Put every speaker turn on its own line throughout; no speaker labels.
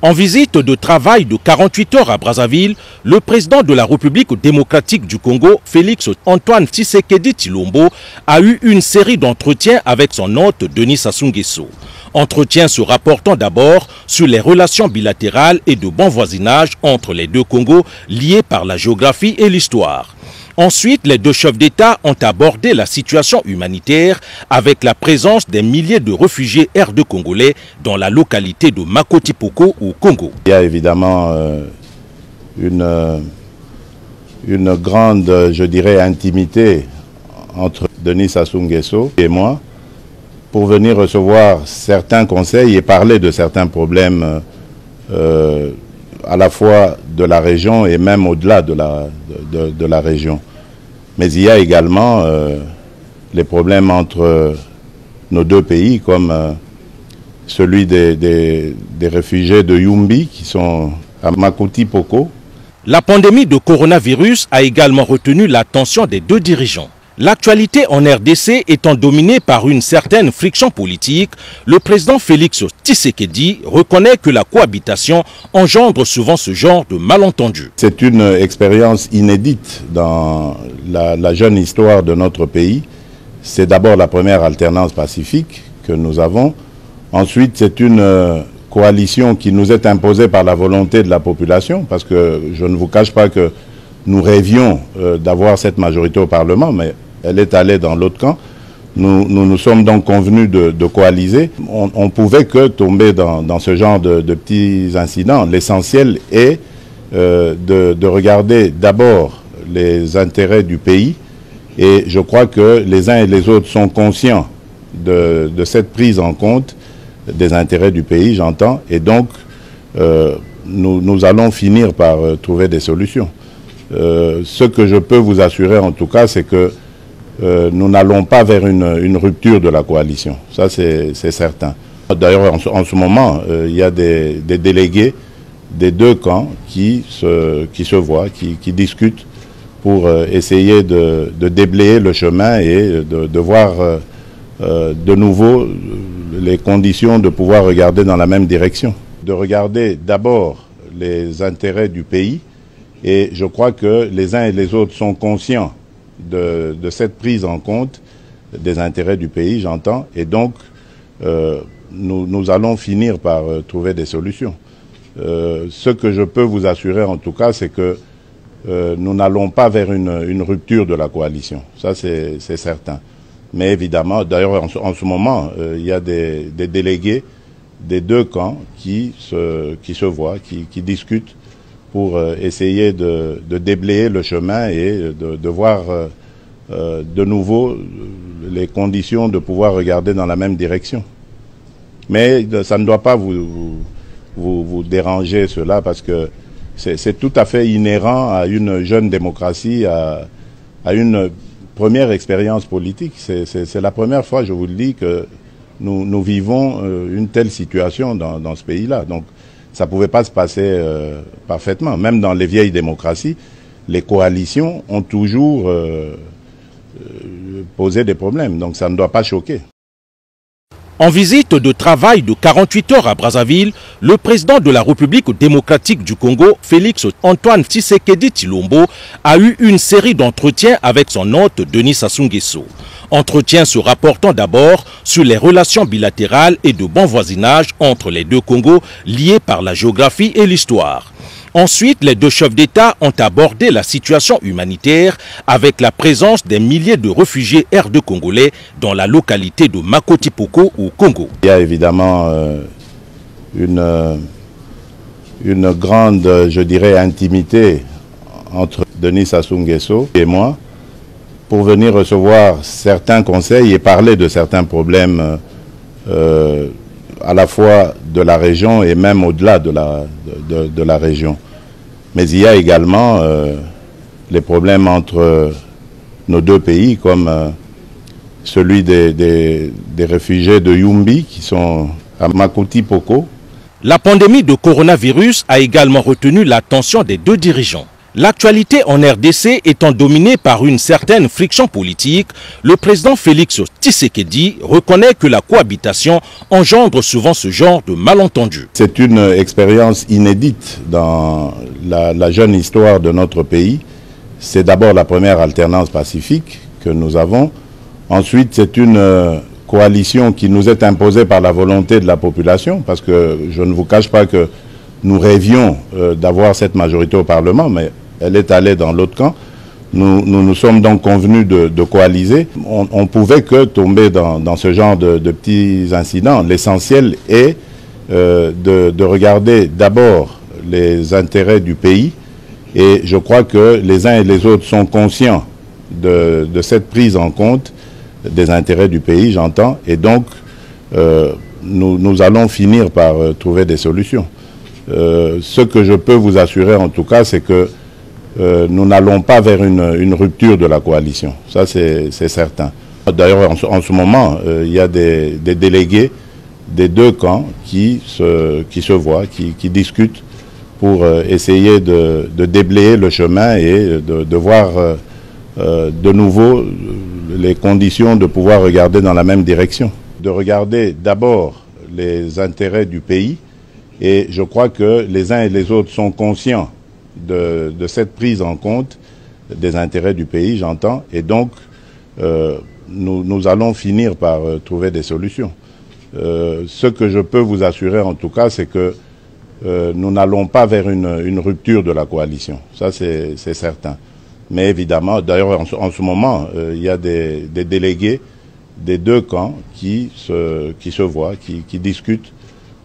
En visite de travail de 48 heures à Brazzaville, le président de la République démocratique du Congo, Félix Antoine Tshisekedi Tshilombo, a eu une série d'entretiens avec son hôte Denis Sassou Nguesso. Entretiens se rapportant d'abord sur les relations bilatérales et de bon voisinage entre les deux Congos liés par la géographie et l'histoire. Ensuite, les deux chefs d'État ont abordé la situation humanitaire avec la présence des milliers de réfugiés R2 congolais dans la localité de Makoti-Poko au Congo.
Il y a évidemment une grande, je dirais, intimité entre Denis Sassou Nguesso et moi pour venir recevoir certains conseils et parler de certains problèmes à la fois de la région et même au-delà de la région. Mais il y a également les problèmes entre nos deux pays, comme celui des réfugiés de Yumbi qui sont à Makoti-Poko.
La pandémie de coronavirus a également retenu l'attention des deux dirigeants. L'actualité en RDC étant dominée par une certaine friction politique, le président Félix Tshisekedi reconnaît que la cohabitation engendre souvent ce genre de malentendus.
C'est une expérience inédite dans la jeune histoire de notre pays. C'est d'abord la première alternance pacifique que nous avons. Ensuite, c'est une coalition qui nous est imposée par la volonté de la population, parce que je ne vous cache pas que nous rêvions d'avoir cette majorité au Parlement, mais elle est allée dans l'autre camp. Nous sommes donc convenus de coaliser. On ne pouvait que tomber dans ce genre de petits incidents. L'essentiel est de regarder d'abord les intérêts du pays. Et je crois que les uns et les autres sont conscients de cette prise en compte des intérêts du pays, j'entends. Et donc, nous allons finir par trouver des solutions. Ce que je peux vous assurer en tout cas, c'est que nous n'allons pas vers une rupture de la coalition. Ça, c'est certain. D'ailleurs, en ce moment, il y a des délégués des deux camps qui se voient, qui discutent pour essayer de déblayer le chemin et de voir de nouveau les conditions de pouvoir regarder dans la même direction. De regarder d'abord les intérêts du pays. Et je crois que les uns et les autres sont conscients de cette prise en compte des intérêts du pays, j'entends. Et donc, nous allons finir par trouver des solutions. Ce que je peux vous assurer en tout cas, c'est que nous n'allons pas vers une rupture de la coalition. Ça, c'est certain. Mais évidemment, d'ailleurs, en ce moment, il y a des délégués des deux camps qui se voient, qui discutent pour essayer de déblayer le chemin et de voir de nouveau les conditions de pouvoir regarder dans la même direction. Mais ça ne doit pas vous déranger cela, parce que c'est tout à fait inhérent à une jeune démocratie, à une première expérience politique. C'est la première fois, je vous le dis, que nous vivons une telle situation dans ce pays-là. Donc, ça ne pouvait pas se passer parfaitement. Même dans les vieilles démocraties, les coalitions ont toujours posé des problèmes. Donc ça ne doit pas choquer.
En visite de travail de 48 heures à Brazzaville, le président de la République démocratique du Congo, Félix Antoine Tshisekedi Tshilombo, a eu une série d'entretiens avec son hôte Denis Sassou Nguesso. Entretiens se rapportant d'abord sur les relations bilatérales et de bon voisinage entre les deux Congos liés par la géographie et l'histoire. Ensuite, les deux chefs d'État ont abordé la situation humanitaire avec la présence des milliers de réfugiés R2 congolais dans la localité de Makoti-Poko au Congo.
Il y a évidemment une grande, je dirais, intimité entre Denis Sassou Nguesso et moi pour venir recevoir certains conseils et parler de certains problèmes à la fois de la région et même au-delà de la région. Mais il y a également les problèmes entre nos deux pays, comme celui des réfugiés de Yumbi qui sont à Makoti-Poko.
La pandémie de coronavirus a également retenu l'attention des deux dirigeants. L'actualité en RDC étant dominée par une certaine friction politique, le président Félix Tshisekedi reconnaît que la cohabitation engendre souvent ce genre de malentendus.
C'est une expérience inédite dans la jeune histoire de notre pays. C'est d'abord la première alternance pacifique que nous avons. Ensuite, c'est une coalition qui nous est imposée par la volonté de la population, parce que je ne vous cache pas que nous rêvions d'avoir cette majorité au Parlement, mais elle est allée dans l'autre camp. Nous sommes donc convenus de coaliser. On ne pouvait que tomber dans ce genre de petits incidents. L'essentiel est de regarder d'abord les intérêts du pays, et je crois que les uns et les autres sont conscients de cette prise en compte des intérêts du pays, j'entends, et donc nous allons finir par trouver des solutions. Ce que je peux vous assurer en tout cas, c'est que nous n'allons pas vers une rupture de la coalition. Ça, c'est certain. D'ailleurs, en ce moment, il y a des délégués des deux camps qui se voient, qui discutent pour essayer de déblayer le chemin et de voir de nouveau les conditions de pouvoir regarder dans la même direction. De regarder d'abord les intérêts du pays, et je crois que les uns et les autres sont conscients de cette prise en compte des intérêts du pays, j'entends, et donc nous allons finir par trouver des solutions. Ce que je peux vous assurer en tout cas, c'est que nous n'allons pas vers une rupture de la coalition, ça c'est certain. Mais évidemment, d'ailleurs en ce moment, il y a des délégués des deux camps qui se voient, qui discutent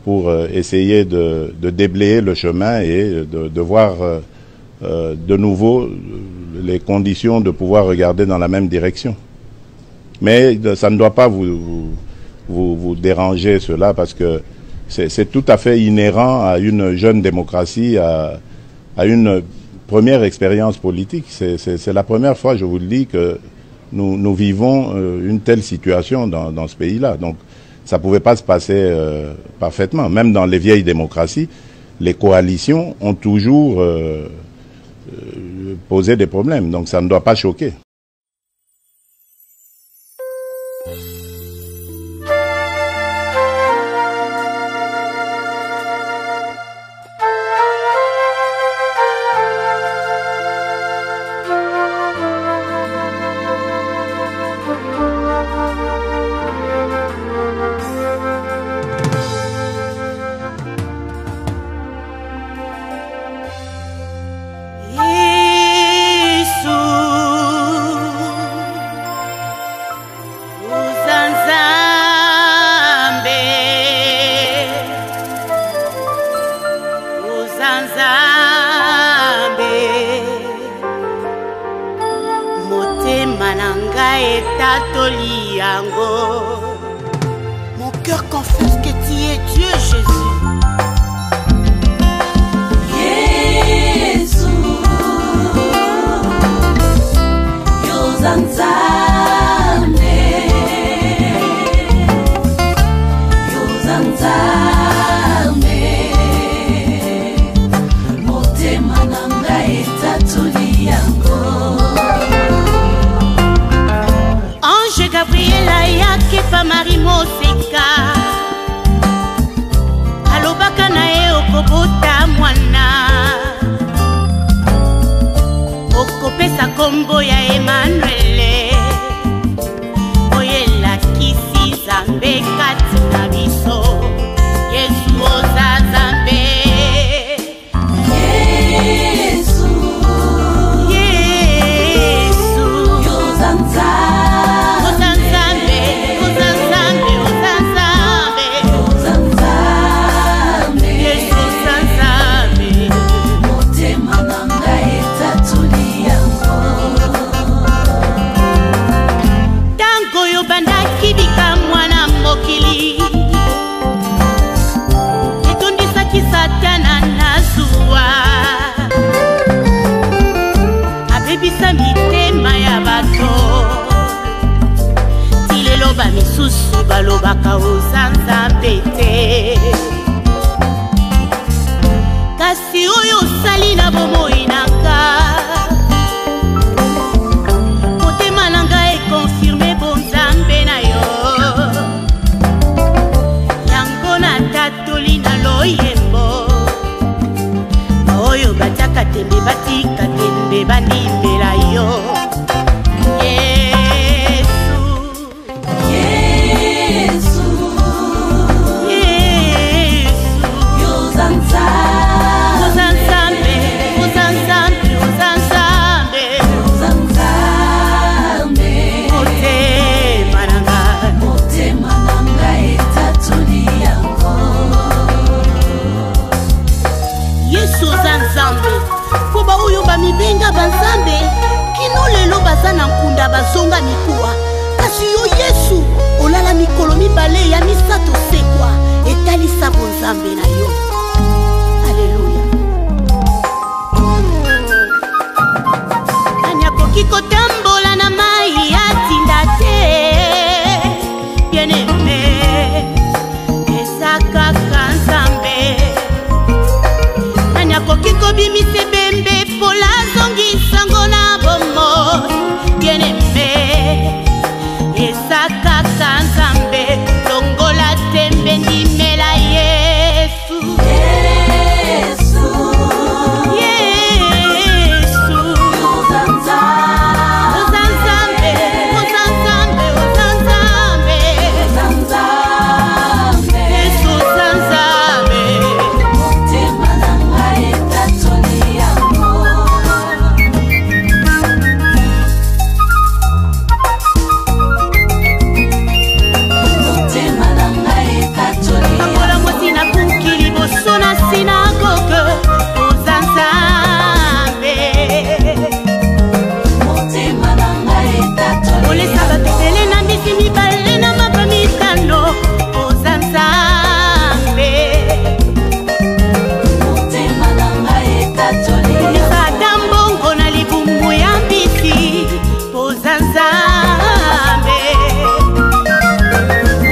pour essayer de déblayer le chemin et de voir de nouveau les conditions de pouvoir regarder dans la même direction. Mais ça ne doit pas vous déranger cela, parce que c'est tout à fait inhérent à une jeune démocratie, à une première expérience politique. C'est la première fois, je vous le dis, que nous vivons une telle situation dans ce pays-là. Donc, ça ne pouvait pas se passer parfaitement. Même dans les vieilles démocraties, les coalitions ont toujours posé des problèmes. Donc ça ne doit pas choquer.
Mon cœur confesse que tu es Dieu, Jésus. Jésus, Yozanzane, Yozanzane, motema nanga etatoli yango. Ange Gabriela yake pa Marie Moseka, alobaka na ye okobota mwana, okopesa kombo ya Emmanuele, oyelakisi Nzambe kati na biso, Yesu oza Nzambe. bamibenga banzambe kino lelo baza na nkunda bazonga mikuwa kasi yo Yesu olala mikolo mibale ya misato sekwa etalisa bonzambe na yo. Alleluya. Anyakoki kotambola na mai ya tinda te bien-aimé esakaka nzambe. Anyakoki kobimise bembe pola zongi sango na bomo bien-aimé esakaka nzambe longola tembe ndimela Yesu. Yesu Yesu Ozanzambe Ozanzambe Ozanzambe Yesu Ozanzambe motema na ngai etatoli yango. Motema na ngai etatoli yango mwasi na kunkili boso na sinagoge Ozanzambe motema na ngai etatoli olesa batele na mbisi mibale na mapa mitano Ozanzambe motema na ngai etatoli olesa ata mbongo na libumu ya mbisi Ozanzambe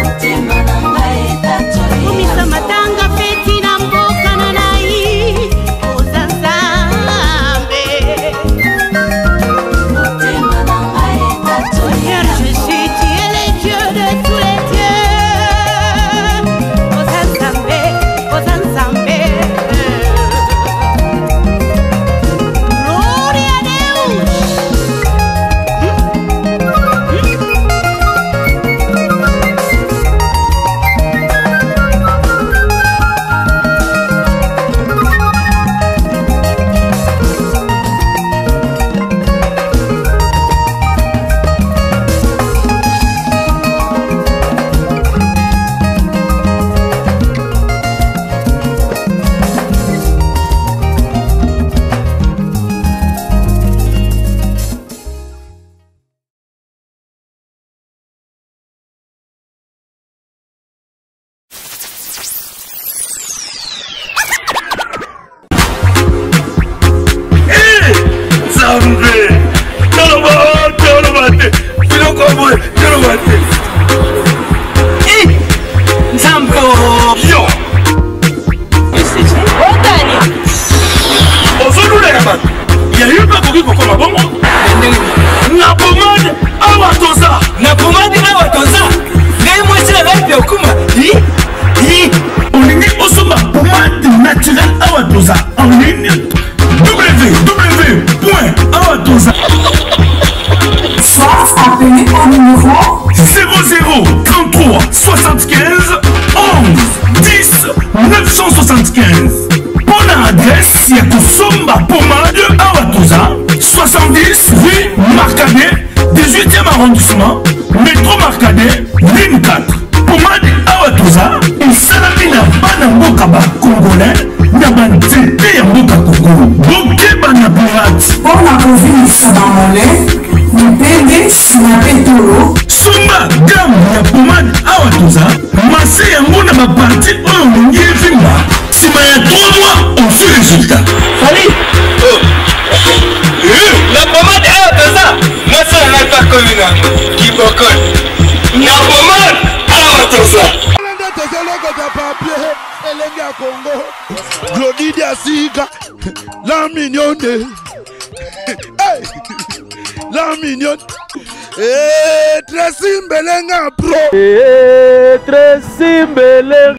motema na ngai etatoli komisa matanga feti na mboka na nai Ozanzambe motema na ngai etatoli. Père Jésus, tu es le Dieu de tous les dieux. Ozanzambe Ozanzambe Gloria a Deus.
Appelez au numéro
00 33 75 11 10 975. Bonne adresse, il y a Kosomba Pomade Awatoza, 70 rue Marcadet, 18e arrondissement, métro Marcadet, ligne 4. Pomade Awatoza, et Salamina Banambokaba Congolais, Nabanzete Yamboka Congo, Bokeba Naburat.
pour la province Sadamole, Nipende Sinapetolo,
Sumba gamme ya pomade Awatoza, masse yango na ba parti oyo mongi evimba. Sima ya 3 mois, on fait résultat.
Salut. La pommade Awatoza, moi ça n'a pas connu qui bocole. La pommade Awatoza.
Congo, Glody Diasiga, la mignonne, la mignonne, Tracy Mbelenga Pro,
Tracy Mbelenga.